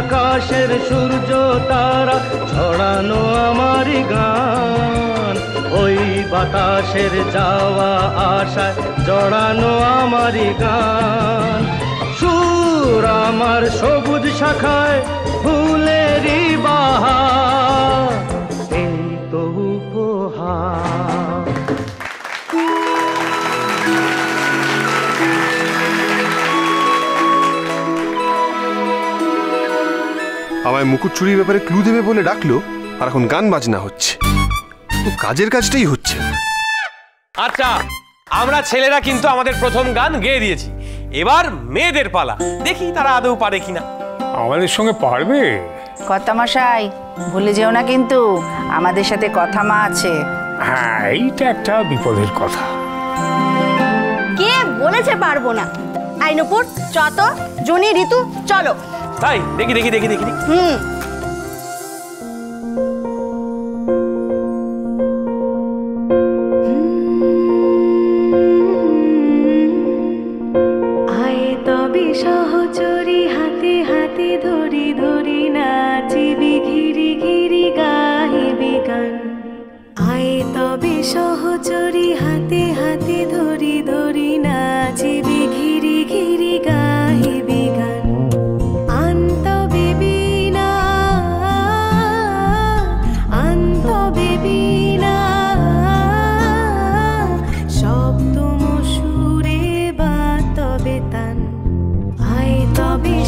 আকাশের সূর্য তারা ছড়ানো আমারই গান, ওই বাতাসের যাওয়া আশায় জড়ানো আমারই গান। সুর আমার সবুজ শাখায় ফুলেরই বাহার, এই তো উপহার। আমায় মুকুট চুরির ব্যাপারে ক্লু দেবে বলে ডাকলো, আর এখন গান বাজনা হচ্ছে। কাজের কাজটাই হচ্ছে। আচ্ছা, আমরা ছেলেরা কিন্তু আমাদের প্রথম গান গেয়ে দিয়েছি, এবার মেয়েদের পালা। দেখি তারা আদৌ পারে কিনা। আমাদের সঙ্গে পারবে? কর্তামশাই ভুলে যেও না কিন্তু, আমাদের সাথে কথা মা আছে। হ্যাঁ, এইটা একটা বিপদের কথা। কে বলেছে পারবো না? আইনপুর চত জুনি ঋতু চলো। তাই দেখি দেখি দেখি দেখি। আয় তবে সহচরী হাতে হাতে ধরি ধরি নাচিবি ঘিরি ঘিরি গাহিবি গান। আয় তবে সহচরী হাতে হাতে ধরি ধরি নাচিবি ঘিরি ঘিরি গাহিবি গান।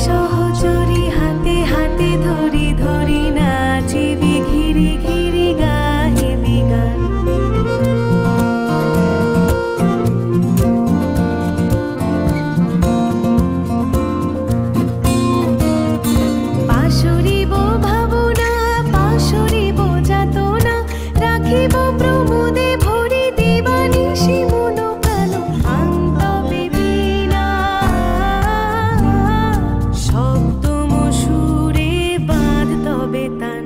সহচরী হাতে হাতে ধরি ধরি নাচিবি ঘিরি ঘিরি গাহিবি গান। পাশরিব ভাবনা পাশরিব যাতনা, রাখিব প্রমোদে ভরি দিবানিশি মন কালো। আন্তবে বিনা শব্দ মসুরে বাঁধ তবে তান।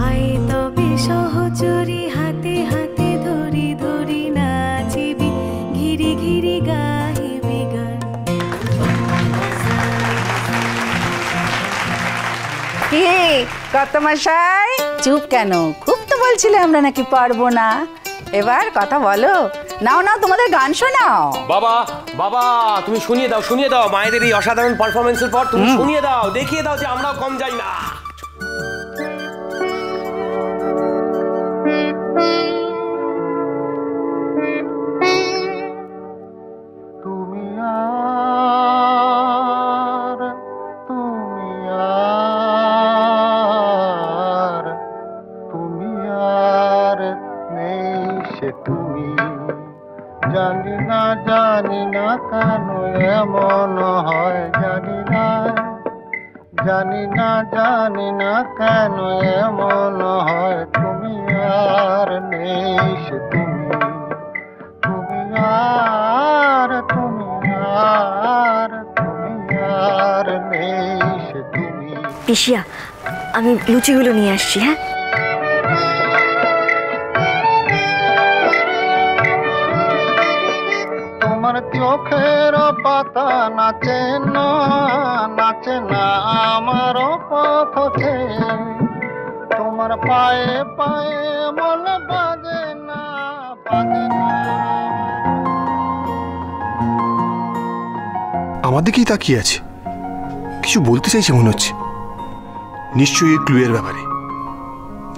আয় তবে সহচরী হাতে হাতে ধরি ধরি নাচিবি ঘিরি ঘিরি গাহিবি গান। কি কর্তামশাই চুপ কেন? খুব তো বলছিলে আমরা নাকি পারবো না, এবার কথা বলো। নাও নাও তোমাদের গান শোনাও। বাবা বাবা, তুমি শুনিয়ে দাও, শুনিয়ে দাও। মায়েদের এই অসাধারণ পারফরমেন্সের পর তুমি শুনিয়ে দাও, দেখিয়ে দাও যে আমরাও কম যাই না। তুমি আর তুমি আর তুমি আর নেই সে তুমি, জানি না কেন এমন হয়, জানি না কেন এমন হয়। তুমি আর নেই সে তুমি, তুমি আর নেই সে তুমি। পিসিয়া, আমি লুচিগুলো নিয়ে আসছি। হ্যাঁ, তোমার চোখের পাতা নাচে না আমার পথে, তোমার পায়ে পায়ে মন বাজে না। আমার দিকেই তাকিয়ে আছে, কিছু বলতে চাইছে মনে হচ্ছে। নিশ্চয়ই ক্লুয়ের ব্যাপারে।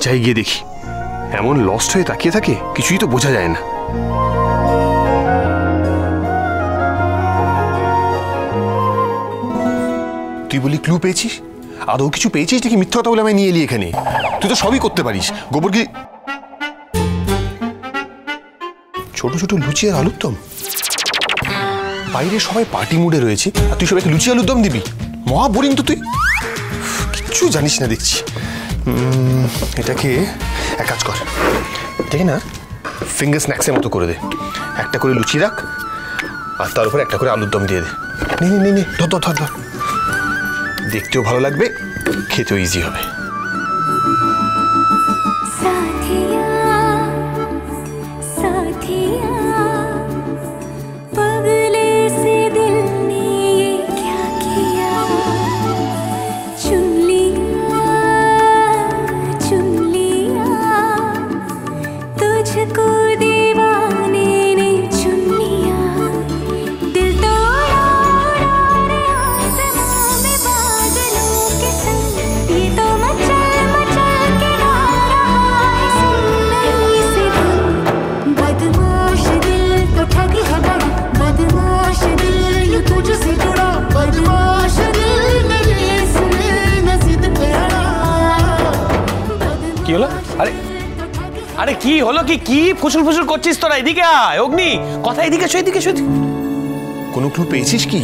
যাই গিয়ে দেখি। এমন লস্ট হয়ে তাকিয়ে থাকে, কিছুই তো বোঝা যায় না। তুই বলি ক্লু পেয়েছিস? আদৌ কিছু পেয়েছিস নাকি মিথ্যা কথা বলে আমায় নিয়ে এলি এখানে? তুই তো সবই করতে পারিস। গোবরগি ছোট ছোট লুচি আর আলুর দম। বাইরে সবাই পার্টি মুডে রয়েছে, আর তুই সবাইকে লুচি আলুর দম দিবি? মহা বোরিং তো তুই, কিচ্ছু জানিস না দেখছি। এটাকে এক কাজ কর, এটাকে না ফিঙ্গার স্ন্যাক্সের মতো করে দে। একটা করে লুচি রাখ, আর তার উপরে একটা করে আলুর দম দিয়ে দে। নে ধর ধর ধর ধর। দেখতেও ভালো লাগবে, খেতেও ইজি হবে। पगले से दिल ने ये क्या किया, चुन কি হলো? আরে আরে কি হলো? কি কি ফুসুল ফুসুল করছিস তোরা? এদিকে আয় অগ্নি, কথা এদিকে এসো, এদিকে এসো। কোনো ক্লু পেয়েছিস কি?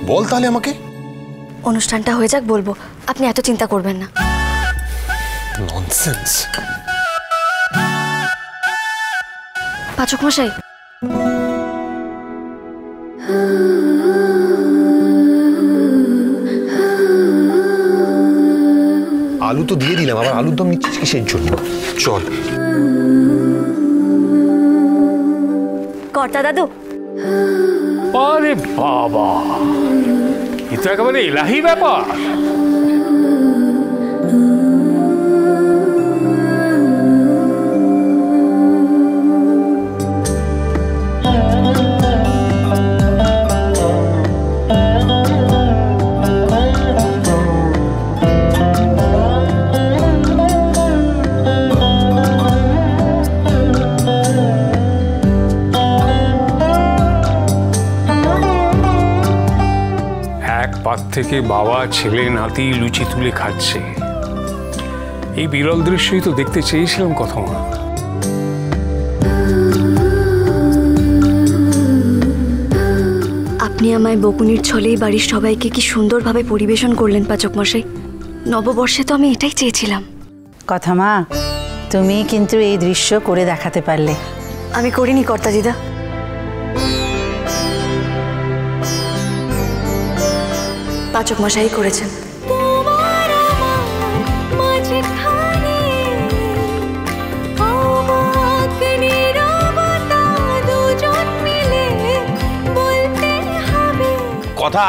বল তাহলে আমাকে। অনুষ্ঠানটা হয়ে যাক বলবো, আপনি এত চিন্তা করবেন না। ননসেন্স। পাচক মশাই, আলু তো দিয়ে দিলাম, আবার আলুর দম নিচ্ছিস কিসের জন্য? চল। কর্তা দাদু। আরে বাবা, এ তো একেবারে এলাহি ব্যাপার। পাত থেকে বাবা ছেলে নাতি লুচি তুলে খাচ্ছে, এই বিরল দৃশ্যই তো দেখতে চেয়েছিলাম কথা মা। আপনি আমায় বকুনির ছলেই বাড়ির সবাইকে কি সুন্দরভাবে পরিবেশন করলেন পাচক মশাই। নববর্ষে তো আমি এটাই চেয়েছিলাম। কথা মা, তুমি কিন্তু এই দৃশ্য করে দেখাতে পারলে। আমি করিনি কর্তা দিদা। পাচক মশাই করেছেন। কথা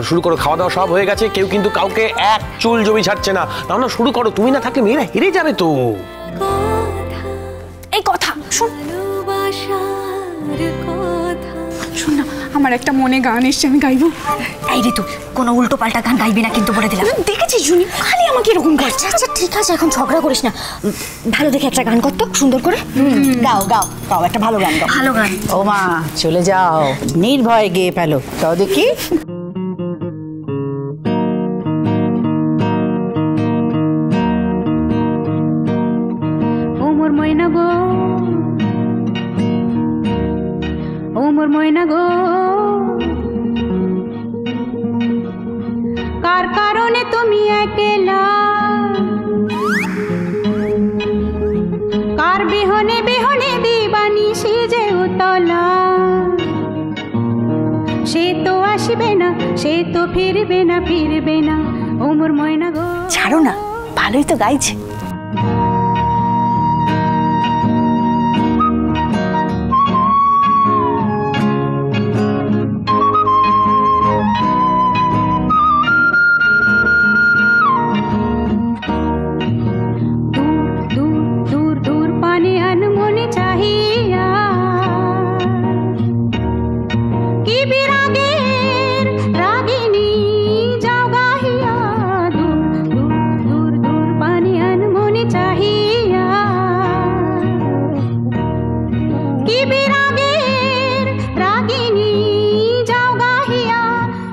শুরু করো। খাওয়া দাওয়া সব হয়ে গেছে, কেউ কিন্তু কাউকে এক চুল জমি ছাড়ছে না। না শুরু করো, তুমি না থাকলে মেয়েরা হেরে যাবে তো। এই কথা শোন, শোন না, আমার একটা মনে গান এসছে, আমি গাইবো। এই রে তুই কোনো উল্টো পাল্টা গান গাইবি না কিন্তু বলে দিলাম। দেখেছিস জুনি, খালি আমাকে এরকম করছে। আচ্ছা ঠিক আছে, এখন ঝগড়া করিস না। ভালো দেখে একটা গান করতো সুন্দর করে। গাও গাও গাও, একটা ভালো গান গাও। ভালো গান। ও মা চলে যাও, নির্ভয়ে গেয়ে ফেলো। তাও দেখি। ও মোর ময়না গো, ও মোর ময়না গো, কার কারণে তুমি একলা, কার বিহনে বিহনে দিবানি সেজে উতলা। সে তো আসবে না, সে তো ফিরবে না, ফিরবে না, ও মোর ময়না গো। ছাড়ো না, ভালোই তো গাইছে।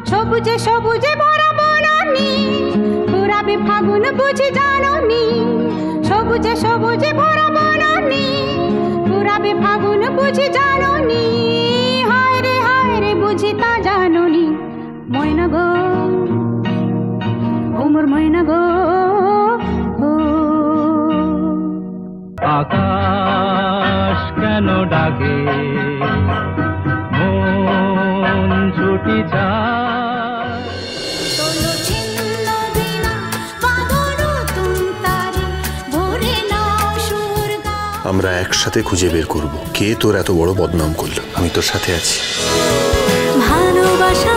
সবুজে সবুজে ভরা বনানি, পুরাবে ফাগুন বুঝি জাননি। সবুজে সবুজে ভরা বনানি, পুরাবে ফাগুন বুঝি জাননি। হায় রে বুঝি তা জাননি। ময়না গো, ও মোর ময়না গো, আকাশ কেন ডাকে, মন ছুটি যায়। আমরা একসাথে খুঁজে বের করব কে তোর এত বড় বদনাম করলো। আমি তোর সাথে আছি। ভালোবাসা